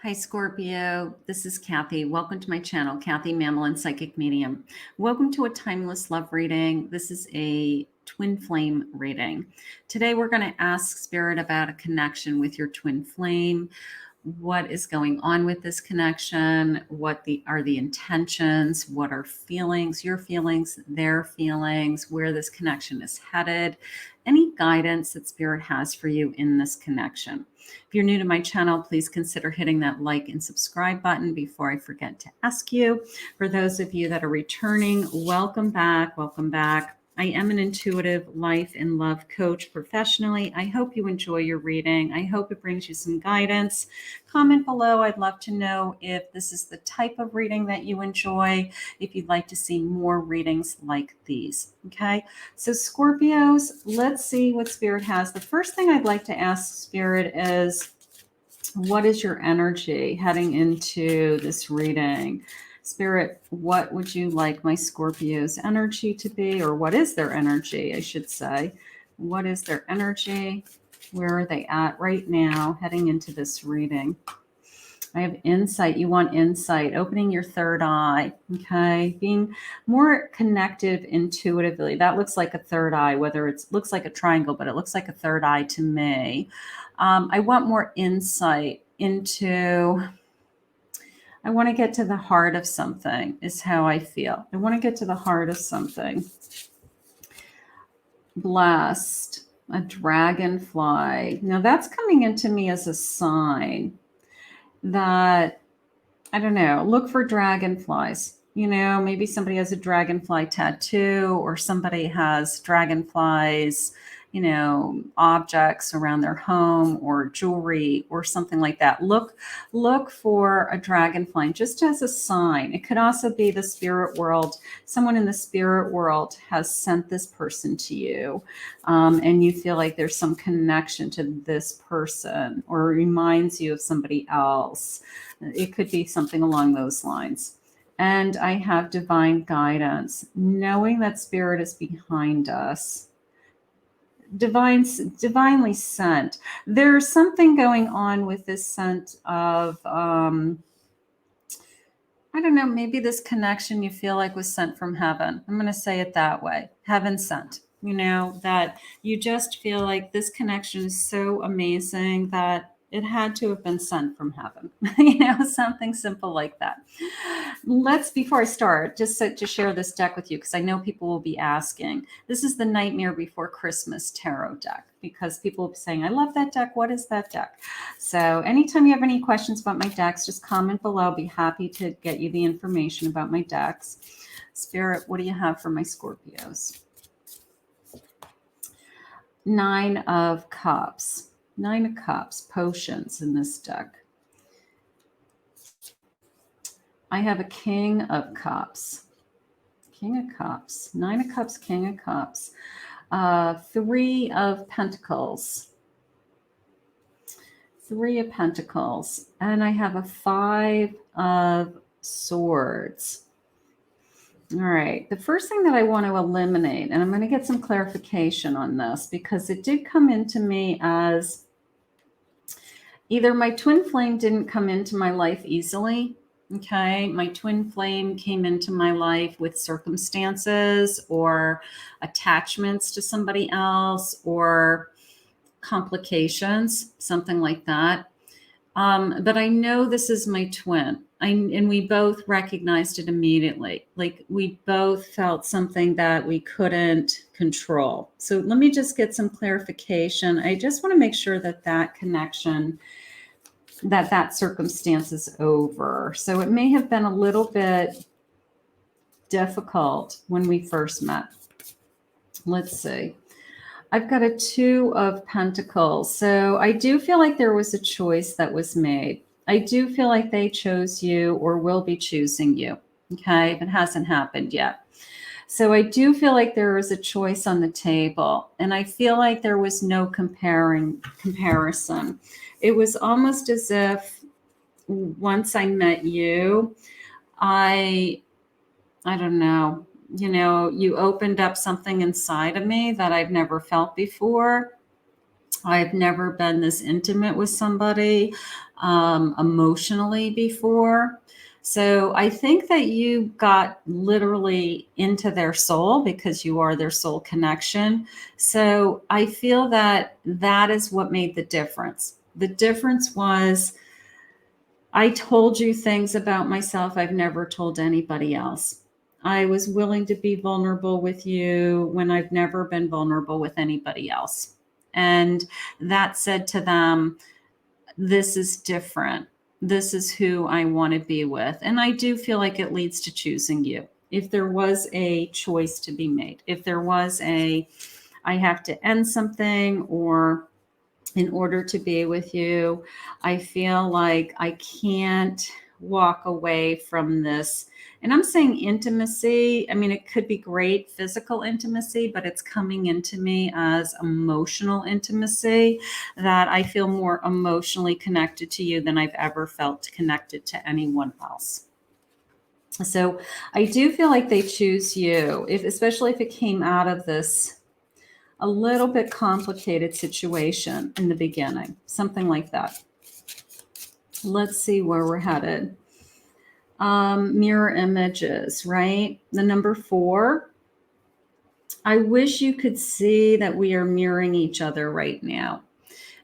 Hi, Scorpio. This is Kathy. Welcome to my channel, Kathy Mamolen, Psychic Medium. Welcome to a timeless love reading. This is a twin flame reading. Today, we're going to ask Spirit about a connection with your twin flame. What is going on with this connection? What are the intentions? What are feelings, your feelings, their feelings, where this connection is headed? Any guidance that Spirit has for you in this connection. If you're new to my channel, please consider hitting that like and subscribe button before I forget to ask you. For those of you that are returning, welcome back. Welcome back. I am an intuitive life and love coach professionally. I hope you enjoy your reading. I hope it brings you some guidance. Comment below. I'd love to know if this is the type of reading that you enjoy, if you'd like to see more readings like these. Okay, so Scorpios, let's see what Spirit has. The first thing I'd like to ask Spirit is, what is your energy heading into this reading? Spirit, what would you like my Scorpio's energy to be? Or what is their energy, I should say? What is their energy? Where are they at right now heading into this reading? I have insight. You want insight, opening your third eye, okay? Being more connected intuitively. That looks like a third eye, whether it looks like a triangle, but it looks like a third eye to me. I want more insight into... I want to get to the heart of something is how I feel. I want to get to the heart of something. Blessed, a dragonfly. Now that's coming into me as a sign that, I don't know, look for dragonflies. You know, maybe somebody has a dragonfly tattoo or somebody has dragonflies, you know, objects around their home or jewelry or something like that. Look for a dragonfly just as a sign. It could also be the spirit world. Someone in the spirit world has sent this person to you, and you feel like there's some connection to this person or reminds you of somebody else. It could be something along those lines. And I have divine guidance, knowing that Spirit is behind us. Divinely sent. There's something going on with this scent of, I don't know, maybe this connection you feel like was sent from heaven. I'm going to say it that way. Heaven sent. You know, that you just feel like this connection is so amazing that it had to have been sent from heaven. You know, something simple like that. Before I start, just to share this deck with you, because I know people will be asking. This is the Nightmare Before Christmas tarot deck, because people will be saying, I love that deck. What is that deck? So anytime you have any questions about my decks, just comment below. I'll be happy to get you the information about my decks. Spirit, what do you have for my Scorpios? Nine of Cups. Nine of Cups, potions in this deck. I have a King of Cups. King of Cups. Nine of Cups, King of Cups. Three of Pentacles. Three of Pentacles. And I have a Five of Swords. All right. The first thing that I want to eliminate, and I'm going to get some clarification on this because it did come into me as either my twin flame didn't come into my life easily. Okay. My twin flame came into my life with circumstances or attachments to somebody else or complications, something like that. But I know this is my twin. And we both recognized it immediately. Like we both felt something that we couldn't control. So let me just get some clarification. I just want to make sure that that connection, that circumstance is over. So it may have been a little bit difficult when we first met. Let's see. I've got a Two of Pentacles. So I do feel like there was a choice that was made. I do feel like they chose you or will be choosing you. Okay. If it hasn't happened yet. So I do feel like there was a choice on the table, and I feel like there was no comparison. It was almost as if once I met you, I don't know, you know, you opened up something inside of me that I've never felt before. I've never been this intimate with somebody. emotionally before. So I think that you got literally into their soul because you are their soul connection. So I feel that that is what made the difference. The difference was I told you things about myself I've never told anybody else. I was willing to be vulnerable with you when I've never been vulnerable with anybody else. And that said to them, this is different. This is who I want to be with. And I do feel like it leads to choosing you. If there was a choice to be made, if there was I have to end something, or in order to be with you, I feel like I can't walk away from this. And I'm saying intimacy. I mean, it could be great physical intimacy, but it's coming into me as emotional intimacy, that I feel more emotionally connected to you than I've ever felt connected to anyone else. So I do feel like they choose you, especially if it came out of this a little bit complicated situation in the beginning, something like that. Let's see where we're headed. Mirror images, right? The number 4. I wish you could see that we are mirroring each other right now.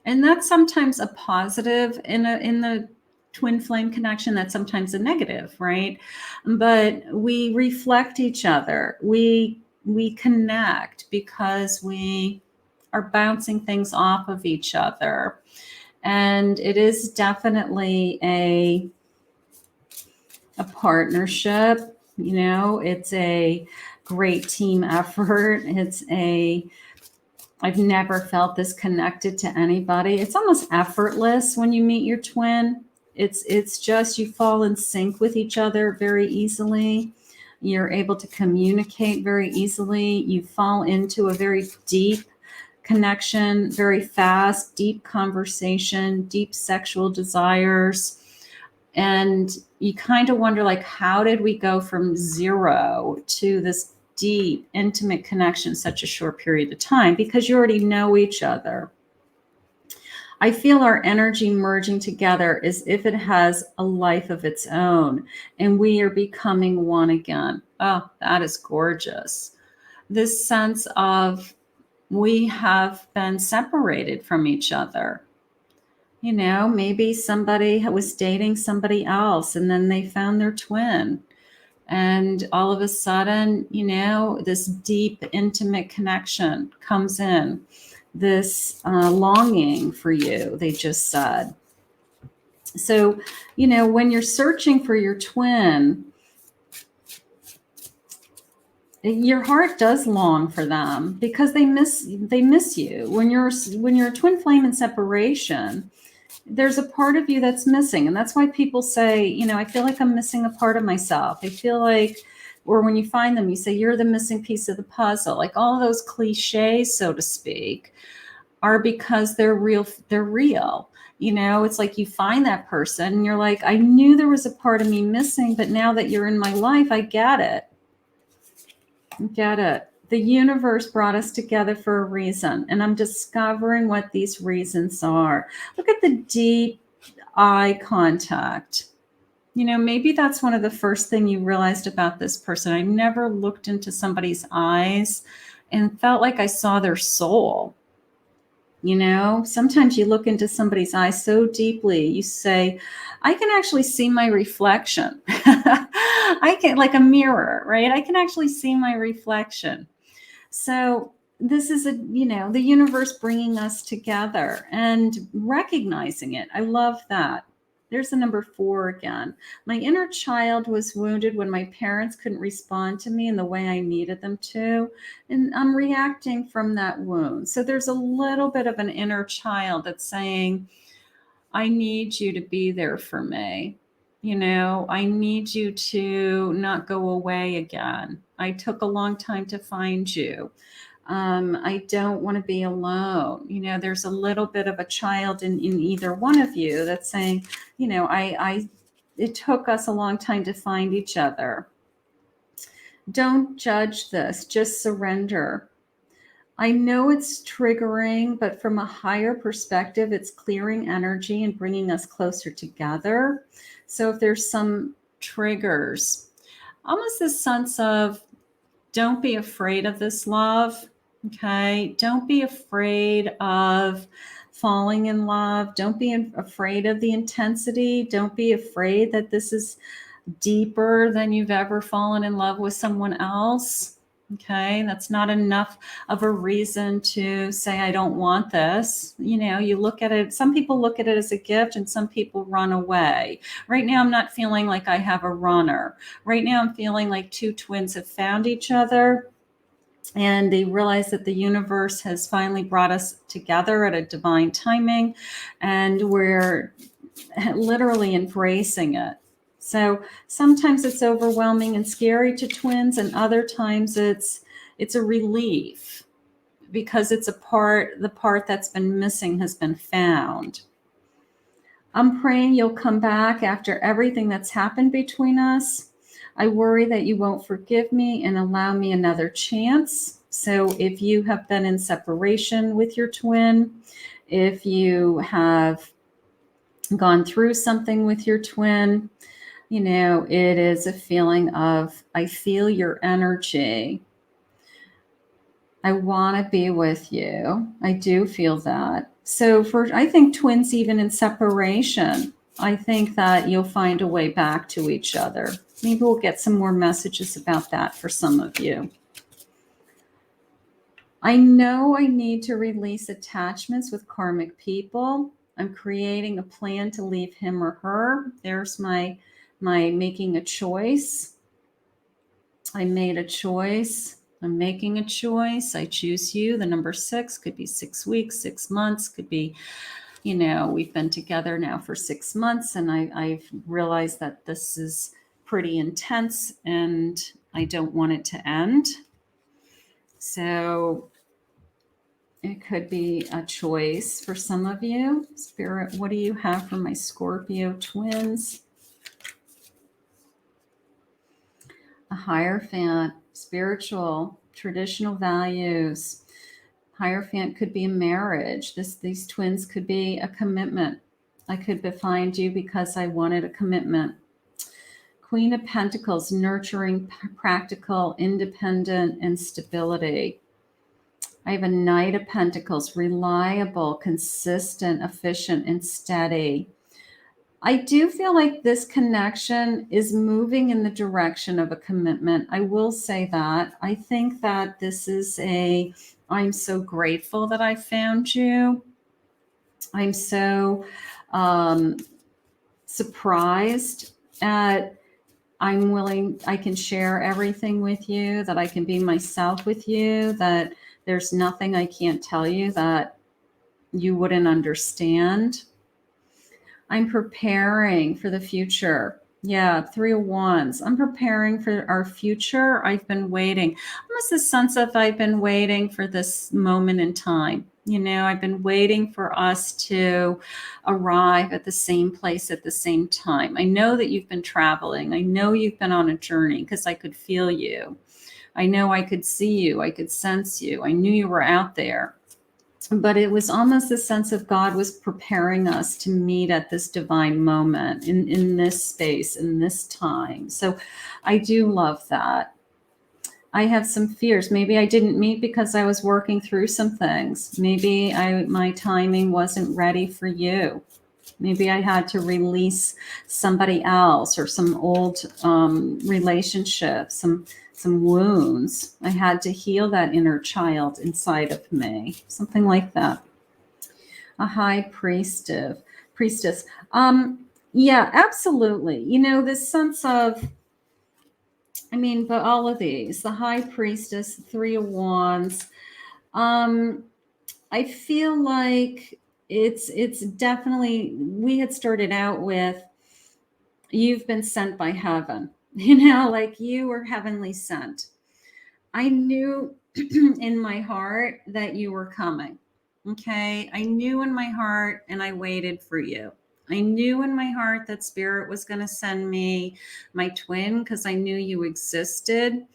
And that's sometimes a positive in the twin flame connection. That's sometimes a negative, right? But we reflect each other. We connect because we are bouncing things off of each other. And it is definitely a partnership. You know, it's a great team effort. I've never felt this connected to anybody. It's almost effortless when you meet your twin. It's just you fall in sync with each other very easily. You're able to communicate very easily. You fall into a very deep connection, very fast, deep conversation, deep sexual desires. And you kind of wonder, like, how did we go from 0 to this deep, intimate connection in such a short period of time? Because you already know each other. I feel our energy merging together as if it has a life of its own, and we are becoming one again. Oh, that is gorgeous. This sense of we have been separated from each other. You know, maybe somebody was dating somebody else and then they found their twin. And all of a sudden, you know, this deep, intimate connection comes in. This longing for you, they just said. So, you know, when you're searching for your twin, your heart does long for them because they miss you. When you're a twin flame in separation, there's a part of you that's missing. And that's why people say, you know, I feel like I'm missing a part of myself. I feel like, or when you find them, you say, you're the missing piece of the puzzle. Like all of those cliches, so to speak, are because they're real. They're real. You know, it's like you find that person and you're like, I knew there was a part of me missing, but now that you're in my life, I get it. Get it. The universe brought us together for a reason, and I'm discovering what these reasons are. Look at the deep eye contact. You know, maybe that's one of the first things you realized about this person. I never looked into somebody's eyes and felt like I saw their soul. You know, sometimes you look into somebody's eyes so deeply, you say, I can actually see my reflection. I can, like a mirror, right? I can actually see my reflection. So this is you know, the universe bringing us together and recognizing it. I love that. There's the number 4 again. My inner child was wounded when my parents couldn't respond to me in the way I needed them to. And I'm reacting from that wound. So there's a little bit of an inner child that's saying, I need you to be there for me. You know, I need you to not go away again. I took a long time to find you. I don't want to be alone. You know, there's a little bit of a child in either one of you that's saying, you know, it took us a long time to find each other. Don't judge this, just surrender. I know it's triggering, but from a higher perspective, it's clearing energy and bringing us closer together. So if there's some triggers, almost this sense of don't be afraid of this love. Okay. Don't be afraid of falling in love. Don't be afraid of the intensity. Don't be afraid that this is deeper than you've ever fallen in love with someone else. Okay, that's not enough of a reason to say, I don't want this. You know, you look at it, some people look at it as a gift and some people run away. Right now, I'm not feeling like I have a runner. Right now, I'm feeling like two twins have found each other and they realize that the universe has finally brought us together at a divine timing and we're literally embracing it. So sometimes it's overwhelming and scary to twins, and other times it's a relief because it's the part that's been missing has been found. I'm praying you'll come back after everything that's happened between us. I worry that you won't forgive me and allow me another chance. So if you have been in separation with your twin, if you have gone through something with your twin, you know, it is a feeling of, I feel your energy. I want to be with you. I do feel that. So I think twins, even in separation, I think that you'll find a way back to each other. Maybe we'll get some more messages about that for some of you. I know I need to release attachments with karmic people. I'm creating a plan to leave him or her. There's my making a choice. I made a choice. I'm making a choice. I choose you. The number 6 could be 6 weeks, 6 months, could be, you know, we've been together now for 6 months and I've realized that this is pretty intense and I don't want it to end. So it could be a choice for some of you. Spirit, what do you have for my Scorpio twins? A Hierophant, spiritual, traditional values. Hierophant could be a marriage. These twins could be a commitment. I could find you because I wanted a commitment. Queen of Pentacles, nurturing, practical, independent, and stability. I have a Knight of Pentacles, reliable, consistent, efficient, and steady. I do feel like this connection is moving in the direction of a commitment. I will say that. I think that this is I'm so grateful that I found you. I'm so surprised at I can share everything with you, that I can be myself with you, that there's nothing I can't tell you that you wouldn't understand. I'm preparing for the future. Yeah, 3 of Wands. I'm preparing for our future. I've been waiting. Almost a sense of I've been waiting for this moment in time. You know, I've been waiting for us to arrive at the same place at the same time. I know that you've been traveling. I know you've been on a journey because I could feel you. I know I could see you. I could sense you. I knew you were out there. But it was almost a sense of God was preparing us to meet at this divine moment in this space, in this time. So I do love that. I have some fears. Maybe I didn't meet because I was working through some things. Maybe my timing wasn't ready for you. Maybe I had to release somebody else or some old relationship, some wounds. I had to heal that inner child inside of me, something like that. A High Priestess. Yeah, absolutely. You know, this sense of, but all of these, the High Priestess, 3 of Wands. I feel like it's definitely, we had started out with, you've been sent by heaven, like you were heavenly sent. I knew in my heart that you were coming. Okay. I knew in my heart and I waited for you. I knew in my heart that Spirit was going to send me my twin because I knew you existed.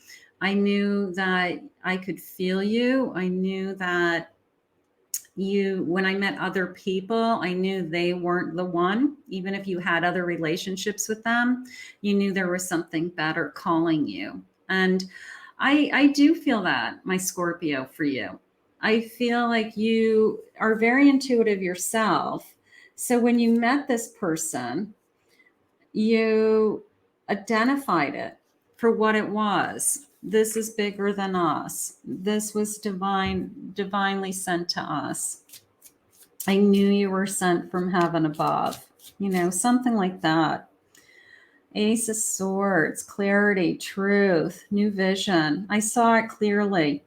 I knew that I could feel you. I knew that when I met other people, I knew they weren't the one. Even if you had other relationships with them, you knew there was something better calling you. And I do feel that, my Scorpio, for you. I feel like you are very intuitive yourself. So when you met this person, you identified it for what it was. This is bigger than us. This was divinely sent to us. I knew you were sent from heaven above, something like that. Ace of Swords, clarity, truth, new vision. I saw it clearly.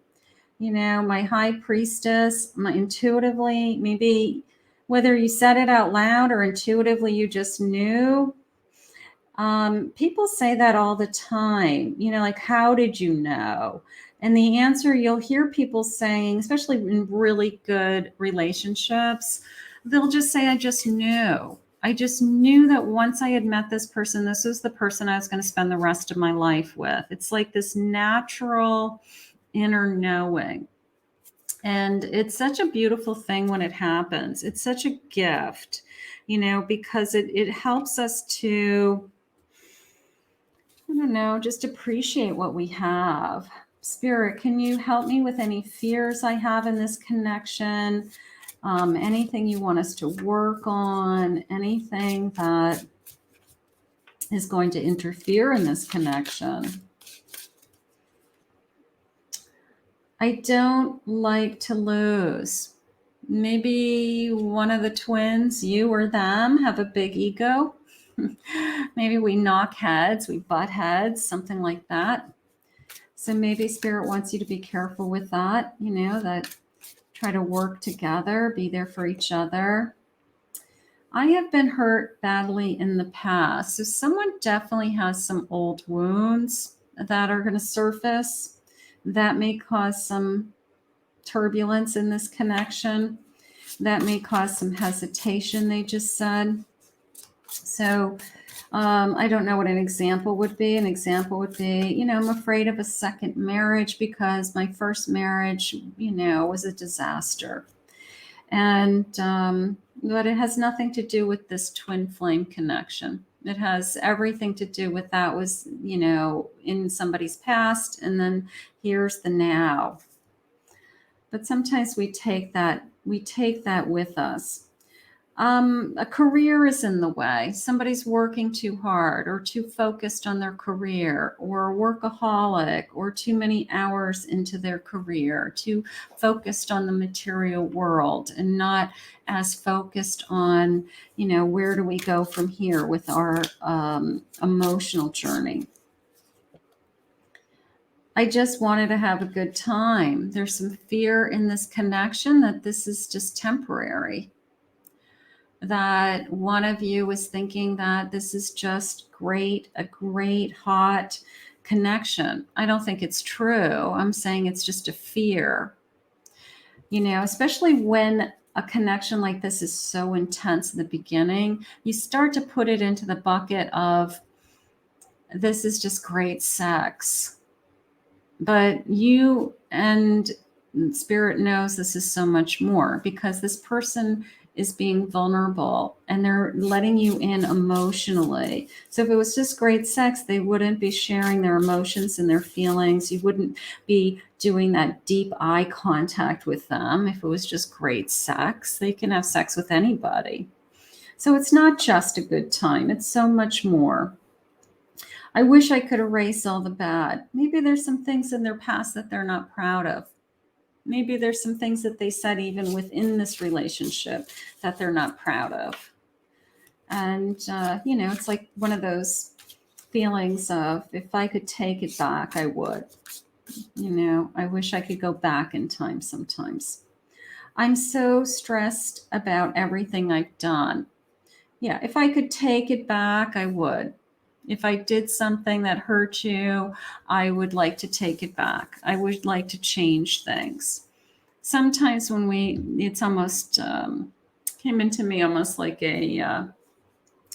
My high priestess, intuitively, maybe whether you said it out loud or intuitively, you just knew. People say that all the time, like, how did you know? And the answer you'll hear people saying, especially in really good relationships, they'll just say, I just knew. I just knew that once I had met this person, this was the person I was going to spend the rest of my life with. It's like this natural inner knowing. And it's such a beautiful thing when it happens. It's such a gift, because it helps us to, I don't know, just appreciate what we have. Spirit, can you help me with any fears I have in this connection? Anything you want us to work on? Anything that is going to interfere in this connection? I don't like to lose. Maybe one of the twins, you or them, have a big ego. Maybe we knock heads, we butt heads, something like that. So maybe Spirit wants you to be careful with that, that try to work together, be there for each other. I have been hurt badly in the past. So someone definitely has some old wounds that are going to surface that may cause some turbulence in this connection. That may cause some hesitation, they just said. So I don't know what an example would be. An example would be, I'm afraid of a second marriage because my first marriage, was a disaster. And, but it has nothing to do with this twin flame connection. It has everything to do with that was, in somebody's past, and then here's the now. But sometimes we take that with us. A career is in the way. Somebody's working too hard or too focused on their career, or a workaholic, or too many hours into their career, too focused on the material world and not as focused on, where do we go from here with our emotional journey. I just wanted to have a good time. There's some fear in this connection that this is just temporary. That one of you is thinking that this is just a great, hot connection. I don't think it's true. I'm saying it's just a fear. Especially when a connection like this is so intense in the beginning, you start to put it into the bucket of, this is just great sex. But you and Spirit knows this is so much more, because this person is being vulnerable and they're letting you in emotionally. So if it was just great sex, they wouldn't be sharing their emotions and their feelings. You wouldn't be doing that deep eye contact with them. If it was just great sex, they can have sex with anybody. So it's not just a good time. It's so much more. I wish I could erase all the bad. Maybe there's some things in their past that they're not proud of. Maybe there's some things that they said even within this relationship that they're not proud of. And, it's like one of those feelings of, if I could take it back, I would. I wish I could go back in time sometimes. I'm so stressed about everything I've done. Yeah, if I could take it back, I would. If I did something that hurt you, I would like to take it back. I would like to change things. Sometimes when it's almost came into me almost like a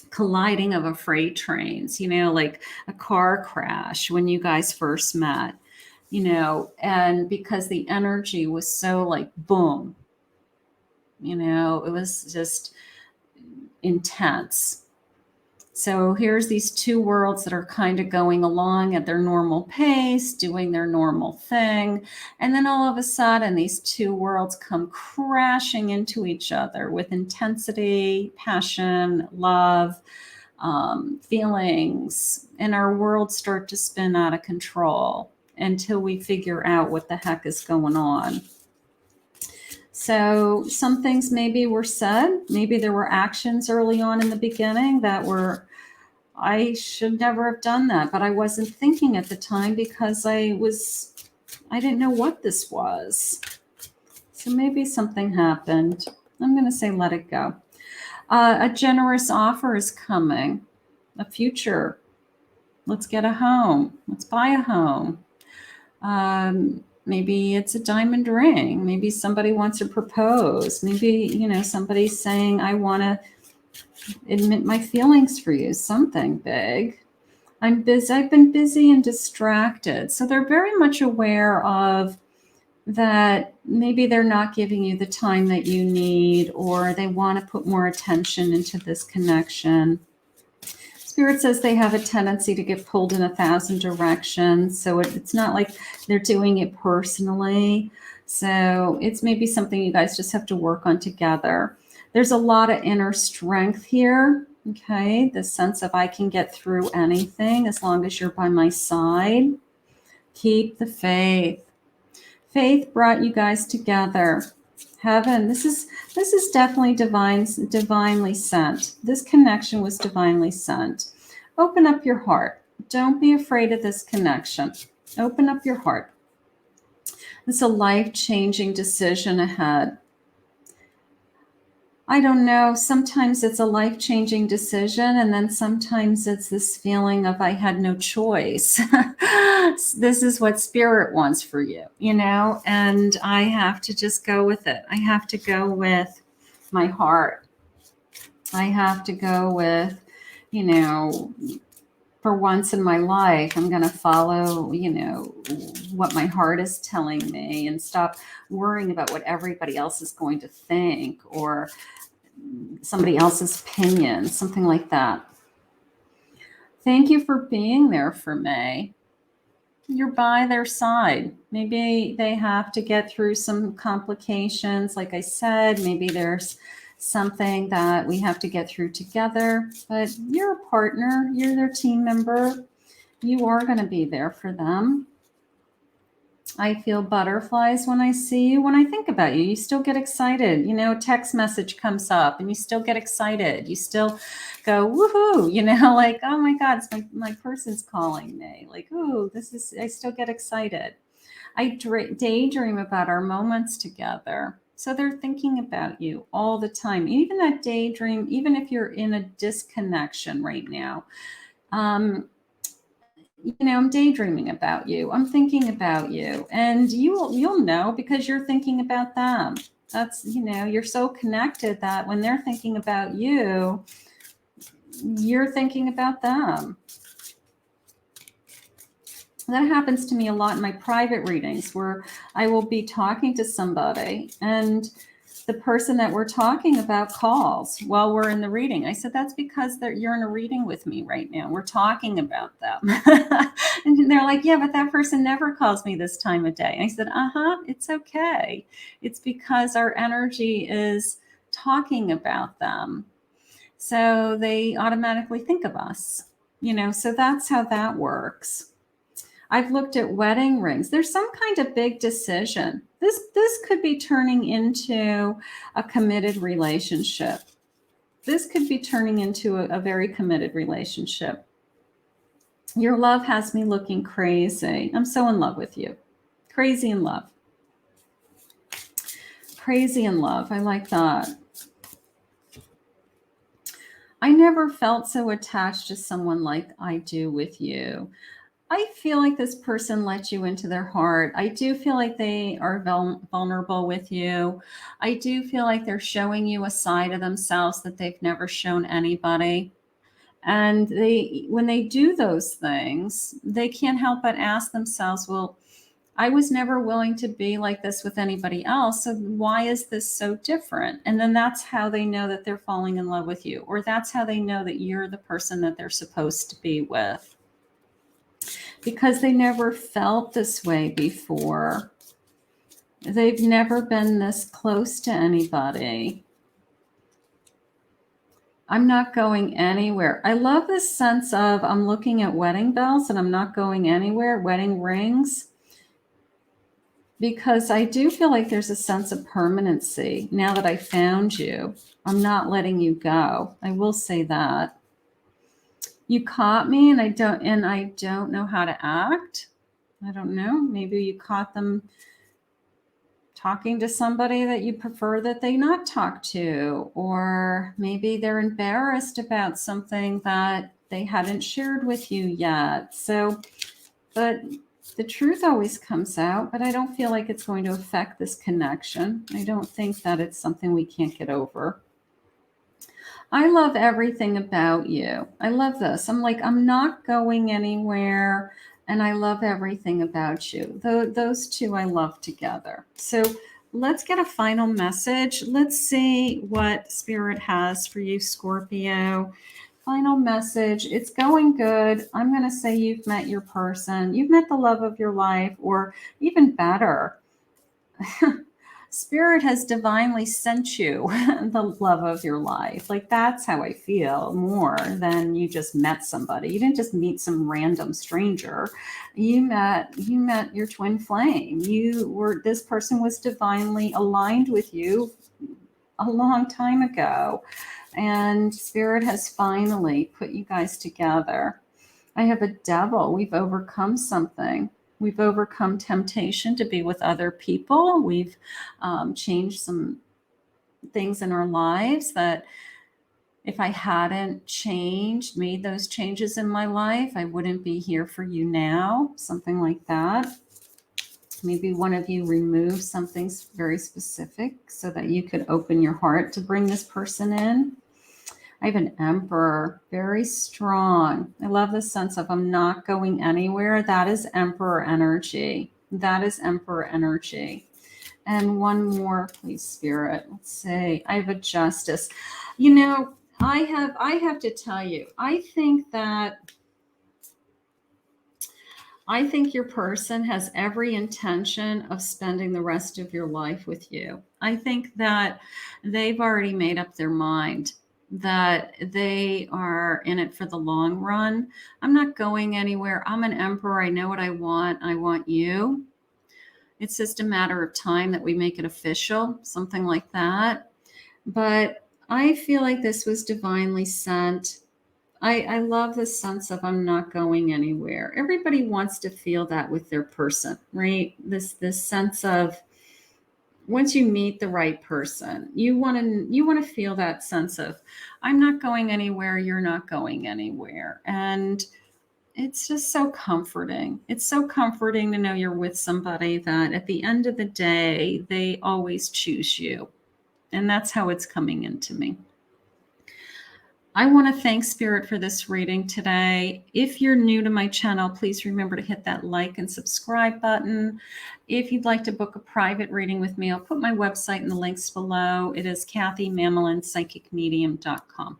colliding of a freight trains, like a car crash when you guys first met. and because the energy was so like boom, it was just intense. So here's these two worlds that are kind of going along at their normal pace, doing their normal thing. And then all of a sudden, these two worlds come crashing into each other with intensity, passion, love, feelings. And our worlds start to spin out of control until we figure out what the heck is going on. So some things maybe were said, maybe there were actions early on in the beginning that were, I should never have done that, but I wasn't thinking at the time because I didn't know what this was. So maybe something happened. I'm going to say let it go. A generous offer is coming, a future. Let's get a home. Let's buy a home. Maybe it's a diamond ring. Maybe somebody wants to propose. Maybe, somebody's saying, I want to admit my feelings for you, something big. I've been busy and distracted. So they're very much aware of that. Maybe they're not giving you the time that you need, or they want to put more attention into this connection. Spirit says they have a tendency to get pulled in 1,000 directions. So it's not like they're doing it personally. So it's maybe something you guys just have to work on together. There's a lot of inner strength here. Okay. The sense of I can get through anything as long as you're by my side. Keep the faith. Faith brought you guys together. Heaven, this is definitely divinely sent. This connection was divinely sent. Open up your heart. Don't be afraid of this connection. Open up your heart. It's a life-changing decision ahead. I don't know. Sometimes it's a life-changing decision, and then sometimes it's this feeling of I had no choice. This is what Spirit wants for you, and I have to just go with it. I have to go with my heart. I have to go with, for once in my life, I'm going to follow, what my heart is telling me and stop worrying about what everybody else is going to think or somebody else's opinion, something like that. Thank you for being there for me. You're by their side. Maybe they have to get through some complications. Like I said, maybe there's something that we have to get through together, but you're a partner. You're their team member. You are going to be there for them. I feel butterflies when I see you. When I think about you, you still get excited. A text message comes up and you still get excited. You still go, woohoo, like, oh my God, it's my person's calling me. Like, ooh, I still get excited. I daydream about our moments together. So they're thinking about you all the time. Even that daydream, even if you're in a disconnection right now, I'm daydreaming about you. I'm thinking about you, and you'll know because you're thinking about them. That's, you're so connected that when they're thinking about you, you're thinking about them. That happens to me a lot in my private readings where I will be talking to somebody and the person that we're talking about calls while we're in the reading. I said, that's because you're in a reading with me right now. We're talking about them. And they're like, yeah, but that person never calls me this time of day. I said, it's okay. It's because our energy is talking about them. So they automatically think of us, so that's how that works. I've looked at wedding rings. There's some kind of big decision. This could be turning into a committed relationship. This could be turning into a very committed relationship. Your love has me looking crazy. I'm so in love with you. Crazy in love. Crazy in love. I like that. I never felt so attached to someone like I do with you. I feel like this person let you into their heart. I do feel like they are vulnerable with you. I do feel like they're showing you a side of themselves that they've never shown anybody. And when they do those things, they can't help but ask themselves, well, I was never willing to be like this with anybody else. So why is this so different? And then that's how they know that they're falling in love with you, or that's how they know that you're the person that they're supposed to be with. Because they never felt this way before. They've never been this close to anybody. I'm not going anywhere. I love this sense of I'm looking at wedding bells and I'm not going anywhere, wedding rings, because I do feel like there's a sense of permanency. Now that I found you, I'm not letting you go. I will say that. You caught me and I don't know how to act. I don't know. Maybe you caught them talking to somebody that you prefer that they not talk to, or maybe they're embarrassed about something that they hadn't shared with you yet. So, but the truth always comes out, but I don't feel like it's going to affect this connection. I don't think that it's something we can't get over. I love everything about you. I love this. I'm like, I'm not going anywhere. And I love everything about you. Those two I love together. So let's get a final message. Let's see what Spirit has for you, Scorpio. Final message. It's going good. I'm going to say you've met your person. You've met the love of your life, or even better. Spirit has divinely sent you the love of your life. Like, that's how I feel, more than you just met somebody. You didn't just meet some random stranger. You met your twin flame. This person was divinely aligned with you a long time ago. And Spirit has finally put you guys together. I have a devil. We've overcome something. We've overcome temptation to be with other people. We've changed some things in our lives that if I hadn't made those changes in my life, I wouldn't be here for you now. Something like that. Maybe one of you removed something very specific so that you could open your heart to bring this person in. I have an Emperor, very strong. I love the sense of I'm not going anywhere. That is Emperor energy. That is Emperor energy. And one more, please, Spirit. Let's see. I have a Justice. You know, I have to tell you, I think your person has every intention of spending the rest of your life with you. I think that they've already made up their mind that they are in it for the long run. I'm not going anywhere. I'm an Emperor. I know what I want. I want you. It's just a matter of time that we make it official, something like that. But I feel like this was divinely sent. I love the sense of I'm not going anywhere. Everybody wants to feel that with their person, right? This sense of once you meet the right person, you want to feel that sense of I'm not going anywhere, you're not going anywhere. And it's just so comforting. It's so comforting to know you're with somebody that at the end of the day, they always choose you. And that's how it's coming into me. I want to thank Spirit for this reading today. If you're new to my channel, please remember to hit that like and subscribe button. If you'd like to book a private reading with me, I'll put my website in the links below. It is KathyMamolenPsychicMedium.com.